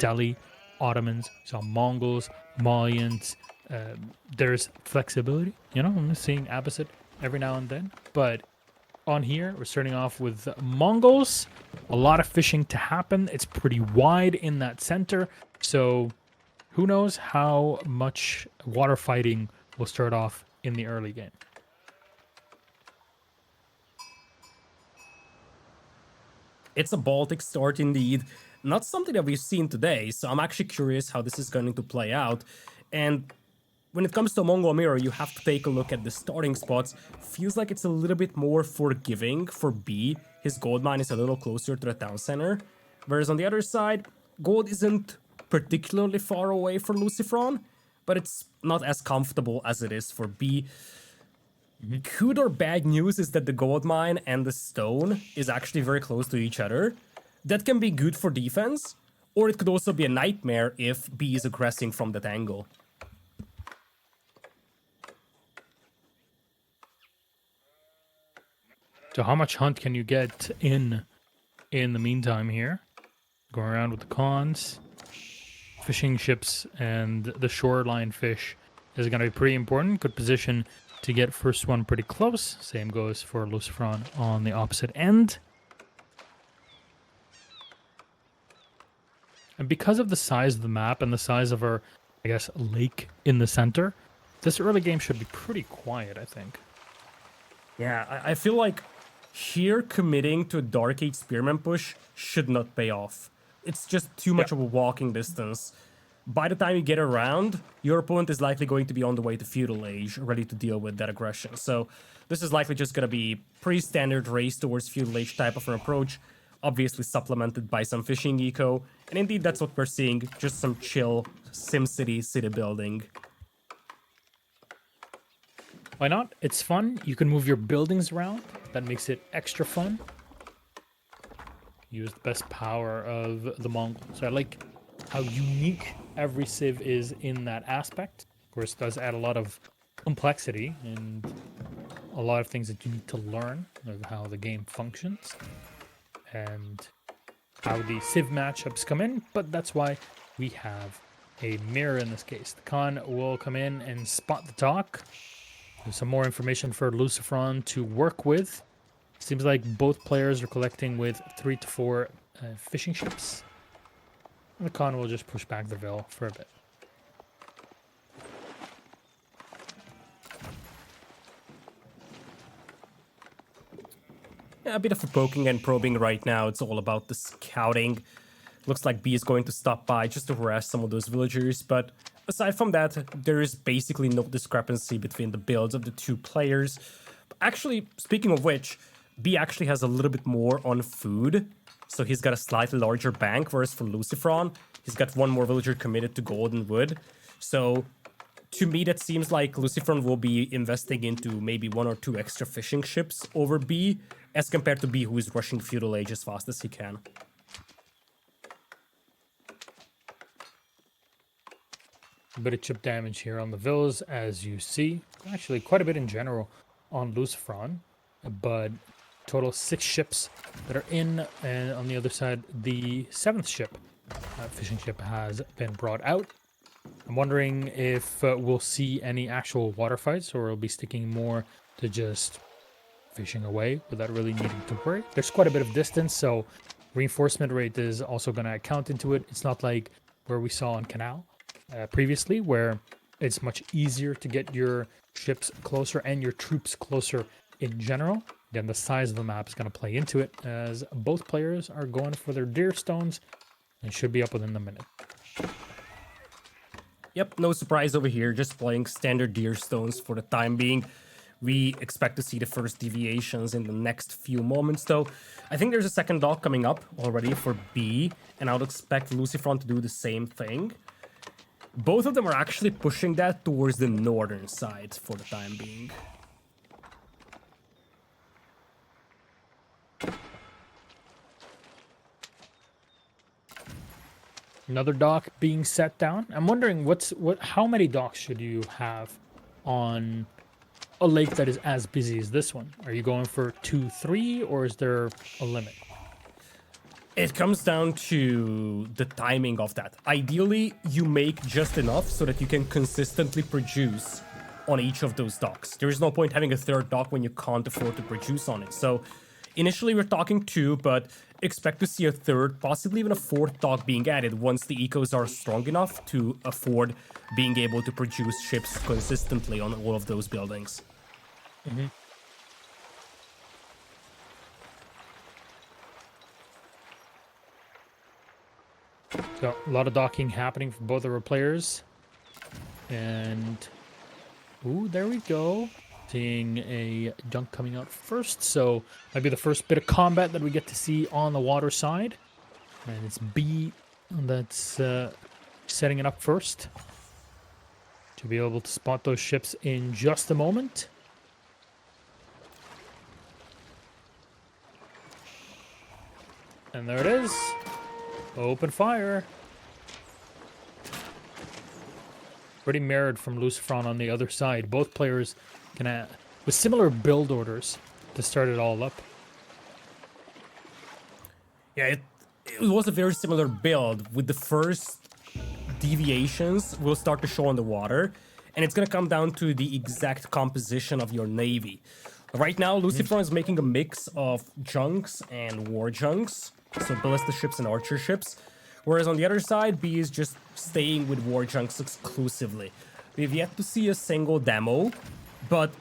Delhi, Ottomans, saw Mongols, Malians. There's flexibility, you know, I'm seeing Abbasid every now and then. But on here, we're starting off with Mongols. A lot of fishing to happen. It's pretty wide in that center. So who knows how much water fighting will start off in the early game. It's a Baltic start indeed. Not something that we've seen today, so I'm actually curious how this is going to play out. And when it comes to Mongol Mirror, you have to take a look at the starting spots. Feels like it's a little bit more forgiving for B. His gold mine is a little closer to the town center. Whereas on the other side, gold isn't particularly far away for LucifroN, but it's not as comfortable as it is for B. Good or bad news is that the gold mine and the stone is actually very close to each other. That can be good for defense, or it could also be a nightmare if B is aggressing from that angle. So how much hunt can you get in the meantime here? Going around with the cons. Fishing ships and the shoreline fish is going to be pretty important. Good position to get first one pretty close. Same goes for LucifroN on the opposite end. And because of the size of the map and the size of our, I guess, lake in the center, this early game should be pretty quiet, I think. Yeah, I feel like here committing to a Dark Age Spearman push should not pay off. It's just too much of a walking distance. By the time you get around, your opponent is likely going to be on the way to Feudal Age, ready to deal with that aggression. So this is likely just going to be pretty standard race towards Feudal Age type of an approach, obviously supplemented by some fishing eco. And indeed, that's what we're seeing, just some chill SimCity city building. Why not? It's fun. You can move your buildings around. That makes it extra fun. Use the best power of the Mongols. I like how unique every civ is in that aspect. Of course, it does add a lot of complexity and a lot of things that you need to learn of how the game functions and how the civ matchups come in, but that's why we have a mirror in this case. The con will come in and spot the dock. There's some more information for LucifroN to work with. Seems like both players are collecting with 3 to 4 fishing ships. And the con will just push back the veil for a bit. Yeah, a bit of a poking and probing right now. It's all about the scouting. Looks like B is going to stop by just to harass some of those villagers, but aside from that, there is basically no discrepancy between the builds of the two players. Actually, speaking of which, B actually has a little bit more on food, so he's got a slightly larger bank, whereas for LucifroN, he's got one more villager committed to gold and wood. So to me, that seems like LucifroN will be investing into maybe 1 or 2 extra fishing ships over B, as compared to B, who is rushing Feudal Age as fast as he can. A bit of chip damage here on the villas, as you see. Actually, quite a bit in general on LucifroN, but total 6 ships that are in, and on the other side, the 7th ship, fishing ship, has been brought out. I'm wondering if we'll see any actual water fights, or we'll be sticking more to just fishing away without really needing to worry. There's quite a bit of distance, so reinforcement rate is also going to count into it. It's not like where we saw on Canal previously, where it's much easier to get your ships closer and your troops closer in general. Again, the size of the map is going to play into it, as both players are going for their deer stones and should be up within the minute. Yep, no surprise over here, just playing standard deer stones for the time being. We expect to see the first deviations in the next few moments, though. I think there's a second dock coming up already for B, and I would expect LucifroN to do the same thing. Both of them are actually pushing that towards the northern side for the time being. Another dock being set down. I'm wondering how many docks should you have on a lake that is as busy as this one? Are you going for 2, 3, or is there a limit? It comes down to the timing of that. Ideally, you make just enough so that you can consistently produce on each of those docks. There is no point having a third dock when you can't afford to produce on it. So initially we're talking 2, but expect to see a third, possibly even a 4th dock being added once the ecos are strong enough to afford being able to produce ships consistently on all of those buildings. Mm-hmm. So a lot of docking happening for both of our players. And, ooh, there we go. Seeing a junk coming out first. So might be the first bit of combat that we get to see on the water side. And it's B that's setting it up first. To be able to spot those ships in just a moment. And there it is. Open fire. Pretty mirrored from LucifroN on the other side. Both players can with similar build orders to start it all up. Yeah, it was a very similar build with the first deviations will start to show on the water, and it's going to come down to the exact composition of your navy. Right now, LucifroN is making a mix of junks and war junks, so ballista ships and archer ships, whereas on the other side, B is just staying with war junks exclusively. We've yet to see a single demo, but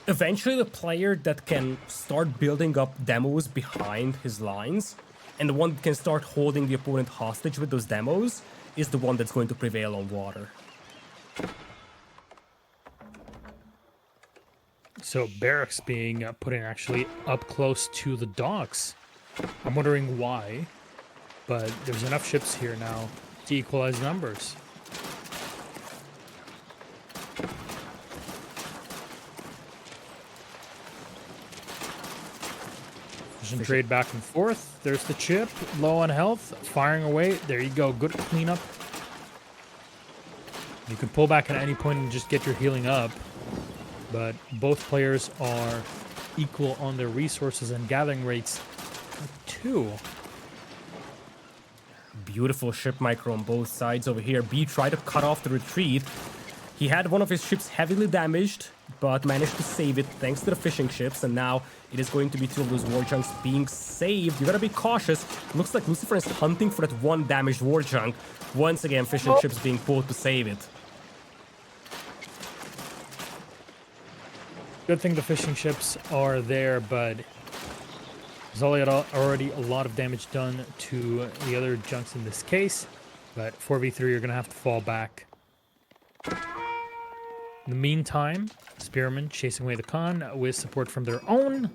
eventually the player that can start building up demos behind his lines, and the one that can start holding the opponent hostage with those demos, is the one that's going to prevail on water. So barracks being put in actually up close to the docks. I'm wondering why, but there's enough ships here now to equalize numbers. Trade back and forth. There's the chip, low on health, firing away. There you go, good cleanup. You can pull back at any point and just get your healing up, but both players are equal on their resources and gathering rates. 2. Beautiful ship micro on both sides over here. B tried to cut off the retreat. He had one of his ships heavily damaged, but managed to save it thanks to the fishing ships, and now it is going to be 2 of those war junks being saved. You gotta be cautious. Looks like LucifroN is hunting for that one damaged war junk. Once again, fishing ships being pulled to save it. Good thing the fishing ships are there, but there's already a lot of damage done to the other junks in this case. But 4v3, you're going to have to fall back. In the meantime, Spearmen chasing away the Khan with support from their own.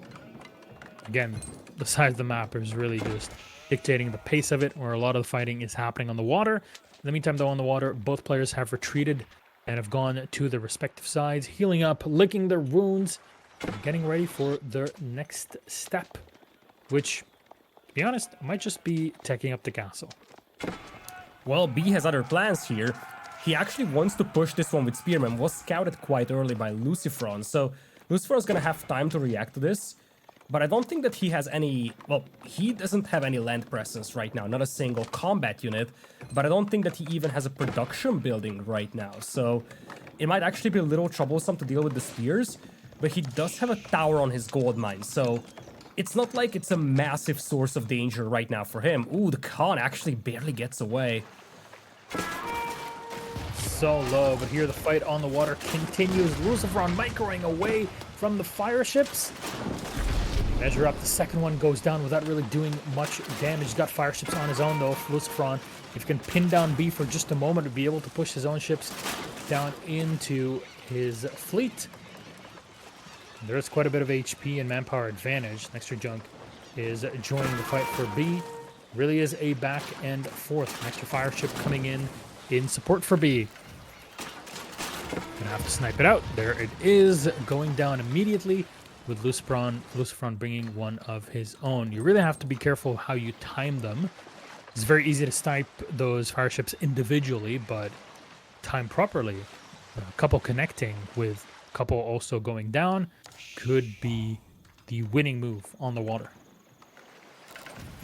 Again, the size of the map is really just dictating the pace of it, where a lot of the fighting is happening on the water. In the meantime, though, on the water, both players have retreated and have gone to their respective sides, healing up, licking their wounds, and getting ready for their next step, which, to be honest, might just be taking up the castle. Well, B has other plans here. He actually wants to push this one with Spearman, was scouted quite early by LucifroN, so LucifroN's gonna have time to react to this. But I don't think that he has any... Well, he doesn't have any land presence right now, not a single combat unit. But I don't think that he even has a production building right now. So it might actually be a little troublesome to deal with the spears. But he does have a tower on his gold mine, so it's not like it's a massive source of danger right now for him. Ooh, the Khan actually barely gets away. So low, but here the fight on the water continues. LucifroN microing away from the fire ships. Measure up, the second one goes down without really doing much damage. He's got fire ships on his own though. LucifroN, if he can pin down B for just a moment, to be able to push his own ships down into his fleet. There's quite a bit of HP and manpower advantage. Next extra junk is joining the fight for B. Really is a back and forth. An extra fire ship coming in support for B. Gonna have to snipe it out. There it is, going down immediately, with LucifroN bringing one of his own. You really have to be careful how you time them. It's very easy to snipe those fire ships individually, but time properly, a couple connecting with a couple also going down, could be the winning move on the water.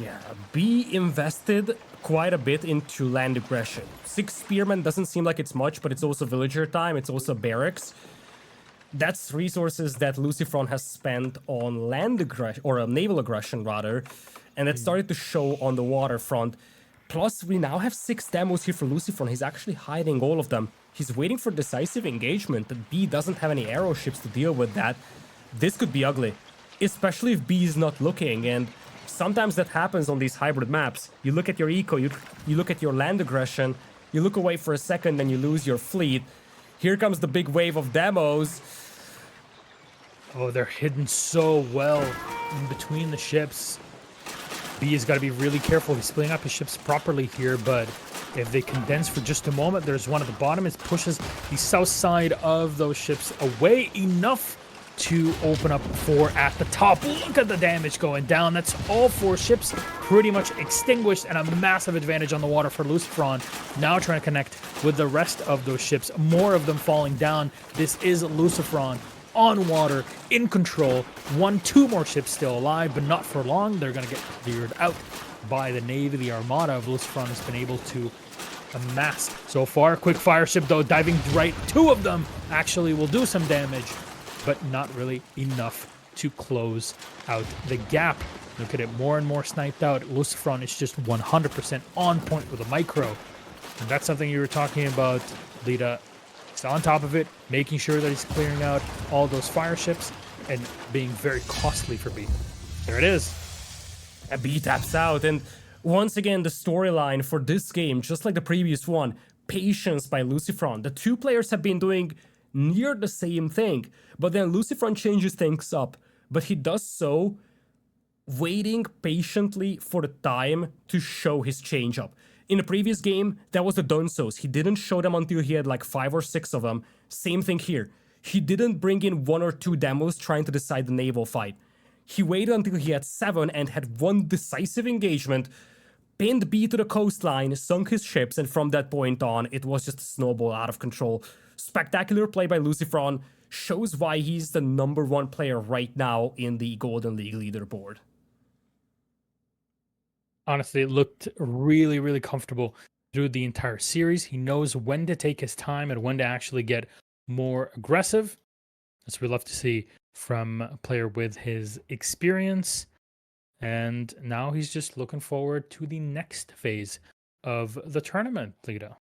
Yeah, B invested quite a bit into land aggression. 6 spearmen doesn't seem like it's much, but it's also villager time, it's also barracks. That's resources that LucifroN has spent on land aggression, or naval aggression rather, and it started to show on the waterfront. Plus, we now have 6 demos here for LucifroN. He's actually hiding all of them. He's waiting for decisive engagement, but B doesn't have any arrow ships to deal with that. This could be ugly, especially if B is not looking, and sometimes that happens on these hybrid maps. You look at your eco, you look at your land aggression, you look away for a second, then you lose your fleet. Here comes the big wave of demos. Oh, they're hidden so well in between the ships. B has got to be really careful. He's splitting up his ships properly here, but if they condense for just a moment, there's one at the bottom. It pushes the south side of those ships away enough to open up 4 at the top. Look at the damage going down. That's all 4 ships pretty much extinguished, and a massive advantage on the water for LucifroN. Now trying to connect with the rest of those ships. More of them falling down. This is LucifroN on water, in control. 2 more ships still alive, but not for long. They're going to get cleared out by the Navy. The Armada of LucifroN has been able to amass so far. Quick fire ship, though, diving right. 2 of them actually will do some damage, but not really enough to close out the gap. Look at it, more and more sniped out. LucifroN is just 100% on point with a micro. And that's something you were talking about, Lita. He's on top of it, making sure that he's clearing out all those fire ships and being very costly for B. There it is. And B taps out, and once again, the storyline for this game, just like the previous one, patience by LucifroN. The 2 players have been doing near the same thing, but then LucifroN changes things up, but he does so waiting patiently for the time to show his change up. In the previous game, that was the Dunsos. He didn't show them until he had like 5 or 6 of them. Same thing here. He didn't bring in 1 or 2 demos trying to decide the naval fight. He waited until he had 7 and had 1 decisive engagement, pinned B to the coastline, sunk his ships, and from that point on, it was just a snowball out of control. Spectacular play by LucifroN, shows why he's the #1 player right now in the Golden League leaderboard. Honestly, it looked really, really comfortable through the entire series. He knows when to take his time and when to actually get more aggressive. That's what we love to see from a player with his experience. And now he's just looking forward to the next phase of the tournament, Lita.